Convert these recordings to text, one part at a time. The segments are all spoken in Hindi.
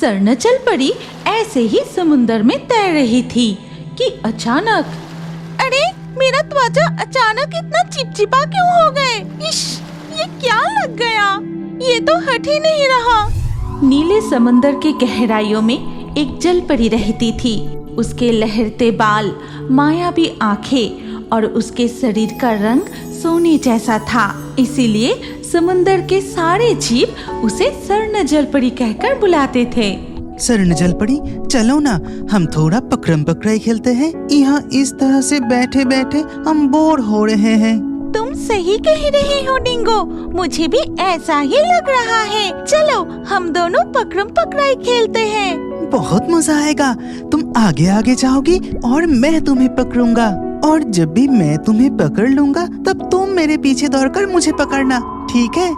स्वर्ण जलपरी ऐसे ही समुंदर में तैर रही थी कि अचानक, अरे मेरा त्वचा अचानक इतना चिपचिपा क्यों हो गए? इश, ये क्या लग गया? ये तो हट ही नहीं रहा। नीले समंदर के गहराइयों में एक जलपरी रहती थी। उसके लहरते बाल, मायावी आंखें और उसके शरीर का रंग सोने जैसा था। इसीलिए समुंदर के सारे जीव उसे स्वर्ण जलपरी कहकर बुलाते थे। स्वर्ण जलपरी, चलो ना, हम थोड़ा पकड़म पकड़ाई खेलते हैं। यहाँ इस तरह से बैठे बैठे हम बोर हो रहे हैं। तुम सही कह रहे हो डिंगो, मुझे भी ऐसा ही लग रहा है। चलो हम दोनों पकड़म पकड़ाई खेलते हैं। बहुत मजा आएगा। तुम आगे आगे जाओगी और मैं तुम्हें पकड़ूंगा, और जब भी मैं तुम्हें पकड़ लूंगा तब तुम मेरे पीछे दौड़कर मुझे पकड़ना, ठीक है?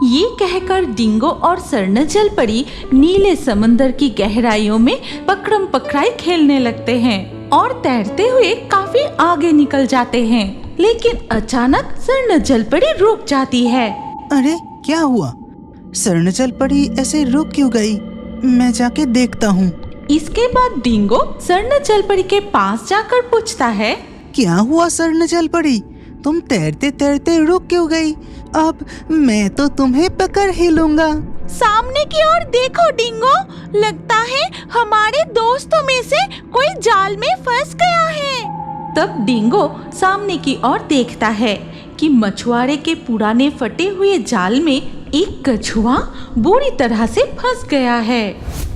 ये कहकर डिंगो और स्वर्ण जलपरी नीले समंदर की गहराइयों में पकड़म पकड़ाई खेलने लगते हैं और तैरते हुए काफी आगे निकल जाते हैं। लेकिन अचानक स्वर्ण जलपरी रुक जाती है। अरे क्या हुआ? स्वर्ण जलपरी ऐसे रुक क्यों गई? मैं जाके देखता हूँ। इसके बाद डिंगो स्वर्ण जलपरी के पास जाकर पूछता है, क्या हुआ स्वर्ण जलपरी? तुम तैरते तैरते रुक क्यों गई? अब मैं तो तुम्हें पकड़ ही लूंगा। सामने की ओर देखो डिंगो, लगता है हमारे दोस्तों में से कोई जाल में फंस गया है। तब डिंगो सामने की ओर देखता है कि मछुआरे के पुराने फटे हुए जाल में एक कछुआ बुरी तरह से फंस गया है।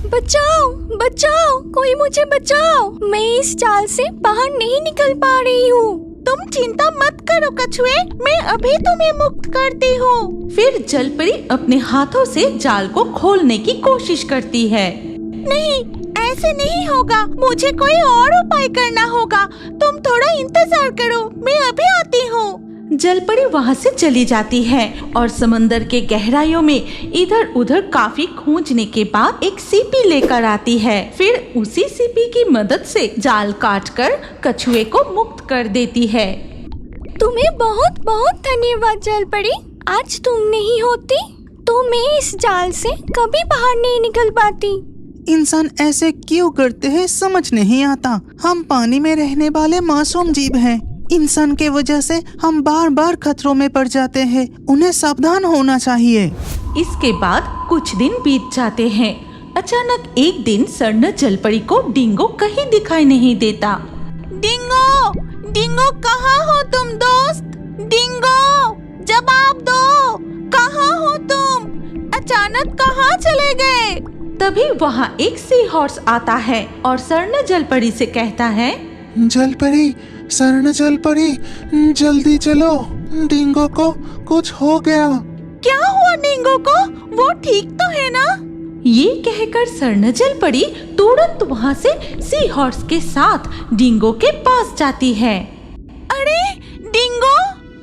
बचाओ बचाओ, कोई मुझे बचाओ, मैं इस जाल से बाहर नहीं निकल पा रही हूँ। तुम चिंता मत करो कछुए, मैं अभी तुम्हें मुक्त करती हूँ। फिर जलपरी अपने हाथों से जाल को खोलने की कोशिश करती है। नहीं, ऐसे नहीं होगा, मुझे कोई और उपाय करना होगा। तुम थोड़ा इंतजार करो, मैं अभी आती हूँ। जलपरी वहाँ से चली जाती है और समंदर के गहराइयों में इधर उधर काफी खोजने के बाद एक सीपी लेकर आती है। फिर उसी सीपी की मदद से जाल काटकर कछुए को मुक्त कर देती है। तुम्हें बहुत बहुत धन्यवाद जलपरी। आज तुम नहीं होती तो मैं इस जाल से कभी बाहर नहीं निकल पाती। इंसान ऐसे क्यों करते हैं समझ नहीं आता। हम पानी में रहने वाले मासूम जीव हैं। इंसान के वजह से हम बार बार खतरों में पड़ जाते हैं। उन्हें सावधान होना चाहिए। इसके बाद कुछ दिन बीत जाते हैं। अचानक एक दिन स्वर्ण जलपरी को डिंगो कहीं दिखाई नहीं देता। डिंगो, डिंगो कहाँ हो तुम दोस्त? डिंगो, जवाब दो, कहाँ हो तुम? अचानक कहाँ चले गए? तभी वहाँ एक सी हॉर्स आता है और स्वर्ण जलपरी से कहता है, जलपरी, स्वर्ण जलपरी, जल्दी चलो, डिंगो को कुछ हो गया। क्या हुआ डिंगो को? वो ठीक तो है ना? ये कहकर स्वर्ण जलपरी तुरंत वहाँ से सी हॉर्स के साथ डिंगो के पास जाती है। अरे डिंगो,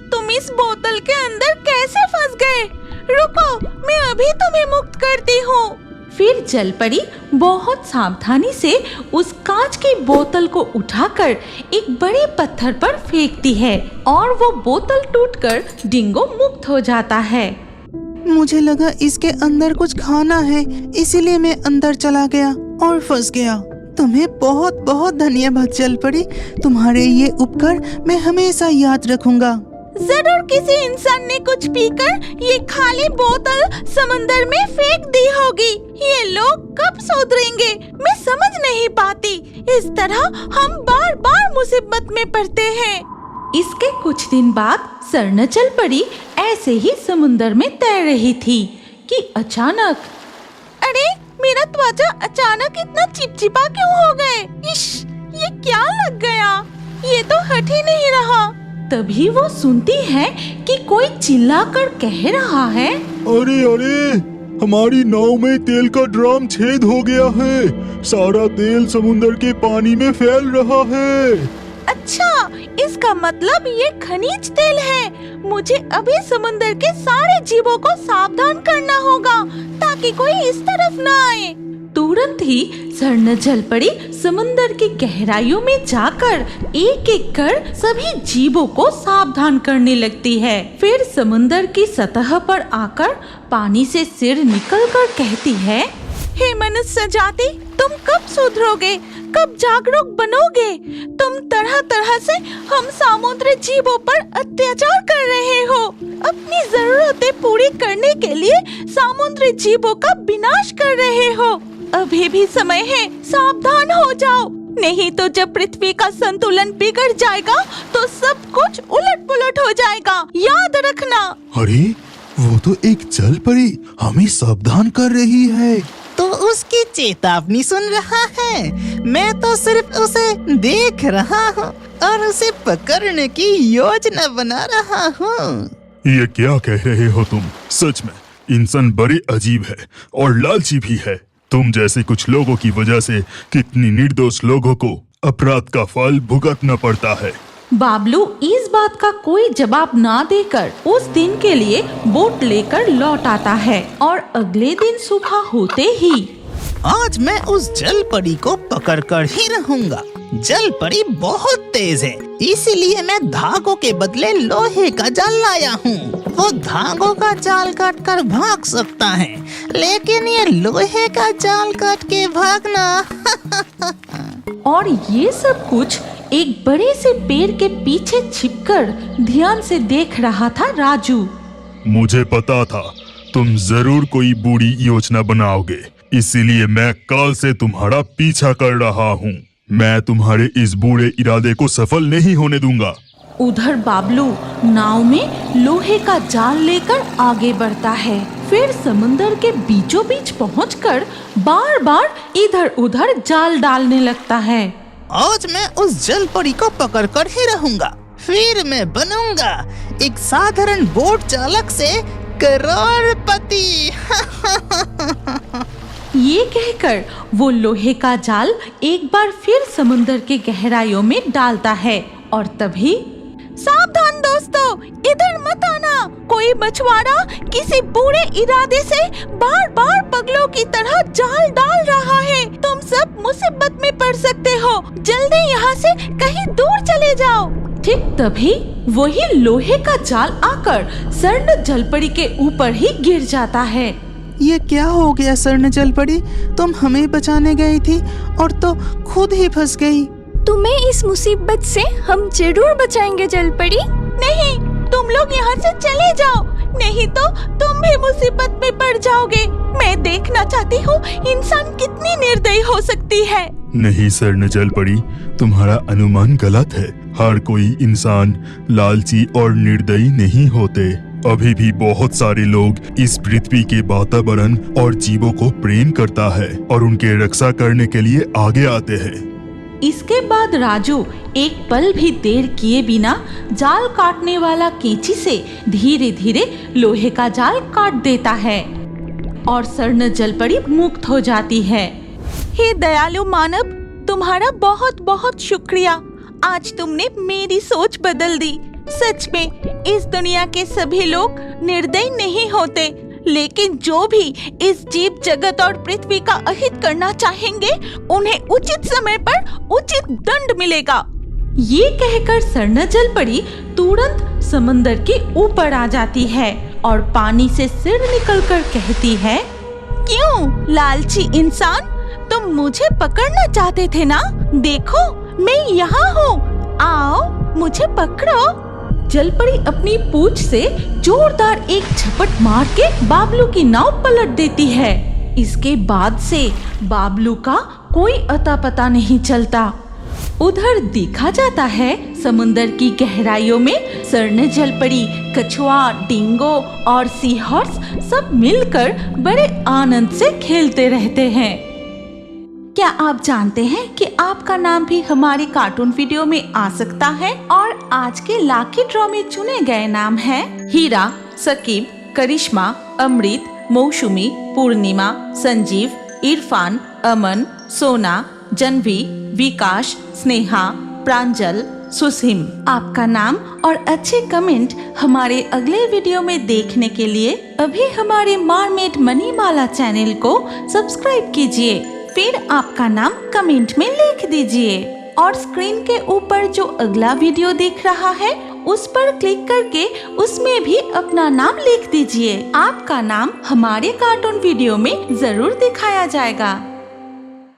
तुम इस बोतल के अंदर कैसे फंस गए? रुको, मैं अभी तुम्हें मुक्त करती हूँ। फिर जलपरी बहुत सावधानी से उस कांच की बोतल को उठाकर एक बड़े पत्थर पर फेंकती है और वो बोतल टूटकर डिंगो मुक्त हो जाता है। मुझे लगा इसके अंदर कुछ खाना है, इसीलिए मैं अंदर चला गया और फंस गया। तुम्हें बहुत बहुत धन्यवाद जलपरी। तुम्हारे ये उपकार मैं हमेशा याद रखूंगा। जरूर किसी इंसान ने कुछ पीकर ये खाली बोतल समंदर में फेंक दी होगी। ये लोग कब सुधरेंगे मैं समझ नहीं पाती। इस तरह हम बार बार मुसीबत में पड़ते हैं। इसके कुछ दिन बाद स्वर्ण जलपरी ऐसे ही समुंदर में तैर रही थी कि अचानक, अरे मेरा त्वचा अचानक इतना चिपचिपा क्यों हो गए? इश, ये क्या लग गया? ये तो हट ही नहीं रहा। तभी वो सुनती है कि कोई चिल्लाकर कह रहा है, अरे अरे, हमारी नाव में तेल का ड्रम छेद हो गया है। सारा तेल समुंदर के पानी में फैल रहा है। अच्छा, इसका मतलब ये खनिज तेल है। मुझे अभी समुंदर के सारे जीवों को सावधान करना होगा ताकि कोई इस तरफ न आए। तुरंत ही स्वर्ण जलपरी समुंदर की गहराइयों में जाकर एक एक कर सभी जीवों को सावधान करने लगती है। फिर समुंदर की सतह पर आकर पानी से सिर निकलकर कहती है, हे मनुष्य जाति, तुम कब सुधरोगे, कब जागरूक बनोगे? तुम तरह तरह से हम समुद्री जीवों पर अत्याचार कर रहे हो। अपनी जरूरतें पूरी करने के लिए समुद्री जीवों का विनाश कर रहे हो। अभी भी समय है, सावधान हो जाओ, नहीं तो जब पृथ्वी का संतुलन बिगड़ जाएगा तो सब कुछ उलट पुलट हो जाएगा, याद रखना। अरे वो तो एक जल परी हमें सावधान कर रही है। तो उसकी चेतावनी सुन रहा है, मैं तो सिर्फ उसे देख रहा हूँ और उसे पकड़ने की योजना बना रहा हूँ। ये क्या कह रहे हो तुम? सच में इंसान बड़ी अजीब है और लालची भी है। तुम जैसे कुछ लोगों की वजह से कितनी निर्दोष लोगों को अपराध का फल भुगतना पड़ता है। बाबलू इस बात का कोई जवाब ना देकर उस दिन के लिए बोट लेकर लौट आता है और अगले दिन सुबह होते ही आज मैं उस जल परी को पकड़ कर ही रहूंगा। जल परी बहुत तेज है, इसीलिए मैं धागों के बदले लोहे का जाल लाया हूँ। वो धागों का जाल काट कर भाग सकता है, लेकिन ये लोहे का जाल काट के भागना और ये सब कुछ एक बड़े से पेड़ के पीछे छिपकर ध्यान से देख रहा था राजू। मुझे पता था तुम जरूर कोई बुरी योजना बनाओगे, इसीलिए मैं कल से तुम्हारा पीछा कर रहा हूँ। मैं तुम्हारे इस बुरे इरादे को सफल नहीं होने दूंगा। उधर बाबलू नाव में लोहे का जाल लेकर आगे बढ़ता है, फिर समुद्र के बीचों बीच पहुंचकर बार बार इधर उधर जाल डालने लगता है। आज मैं उस जल परी को पकड़ कर ही रहूंगा, फिर मैं बनूंगा एक साधारण बोट चालक से करोड़पति। ये कहकर वो लोहे का जाल एक बार फिर समुद्र के गहराइयों में डालता है और तभी सावधान दोस्तों, इधर मत आना। कोई मछुआरा किसी बुरे इरादे से बार बार पगलों की तरह जाल डाल रहा है। तुम सब मुसीबत में पड़ सकते हो, जल्दी यहाँ से कहीं दूर चले जाओ। ठीक तभी वही लोहे का जाल आकर स्वर्ण जलपरी के ऊपर ही गिर जाता है। ये क्या हो गया स्वर्ण जलपरी? तुम हमें बचाने गई थी और तो खुद ही फंस गई। तुम्हें इस मुसीबत से हम जरूर बचाएंगे जलपरी। नहीं, तुम लोग यहाँ से चले जाओ, नहीं तो तुम भी मुसीबत में पड़ जाओगे। मैं देखना चाहती हूँ इंसान कितनी निर्दयी हो सकती है। नहीं स्वर्ण जलपरी, तुम्हारा अनुमान गलत है। हर कोई इंसान लालची और निर्दयी नहीं होते। अभी भी बहुत सारे लोग इस पृथ्वी के वातावरण और जीवों को प्रेम करता है और उनके रक्षा करने के लिए आगे आते हैं। इसके बाद राजू एक पल भी देर किए बिना जाल काटने वाला कैंची से धीरे धीरे लोहे का जाल काट देता है और स्वर्ण जलपरी मुक्त हो जाती है। हे दयालु मानव, तुम्हारा बहुत बहुत शुक्रिया। आज तुमने मेरी सोच बदल दी। सच में इस दुनिया के सभी लोग निर्दयी नहीं होते, लेकिन जो भी इस जीव जगत और पृथ्वी का अहित करना चाहेंगे, उन्हें उचित समय पर उचित दंड मिलेगा। ये कहकर स्वर्ण जलपरी तुरंत समंदर के ऊपर आ जाती है और पानी से सिर निकलकर कहती है, क्यों लालची इंसान, तुम मुझे पकड़ना चाहते थे ना? देखो मैं यहाँ हूँ, आओ मुझे पकड़ो। जलपरी अपनी पूंछ से जोरदार एक झपट मार के बाबलू की नाव पलट देती है। इसके बाद से बाबलू का कोई अता पता नहीं चलता। उधर देखा जाता है समुंदर की गहराइयों में स्वर्ण जलपरी, कछुआ, डिंगो और सी हॉर्स सब मिलकर बड़े आनंद से खेलते रहते हैं। क्या आप जानते हैं कि आपका नाम भी हमारे कार्टून वीडियो में आ सकता है? और आज के लाकी ड्रॉ में चुने गए नाम हैं हीरा, सकीब, करिश्मा, अमृत, मौसुमी, पूर्णिमा, संजीव, इरफान, अमन, सोना, जनवी, विकास, स्नेहा, प्रांजल, सुसिम। आपका नाम और अच्छे कमेंट हमारे अगले वीडियो में देखने के लिए अभी हमारे मरमेड मणिमाला चैनल को सब्सक्राइब कीजिए, फिर आपका नाम कमेंट में लिख दीजिए और स्क्रीन के ऊपर जो अगला वीडियो दिख रहा है उस पर क्लिक करके उसमें भी अपना नाम लिख दीजिए। आपका नाम हमारे कार्टून वीडियो में जरूर दिखाया जाएगा।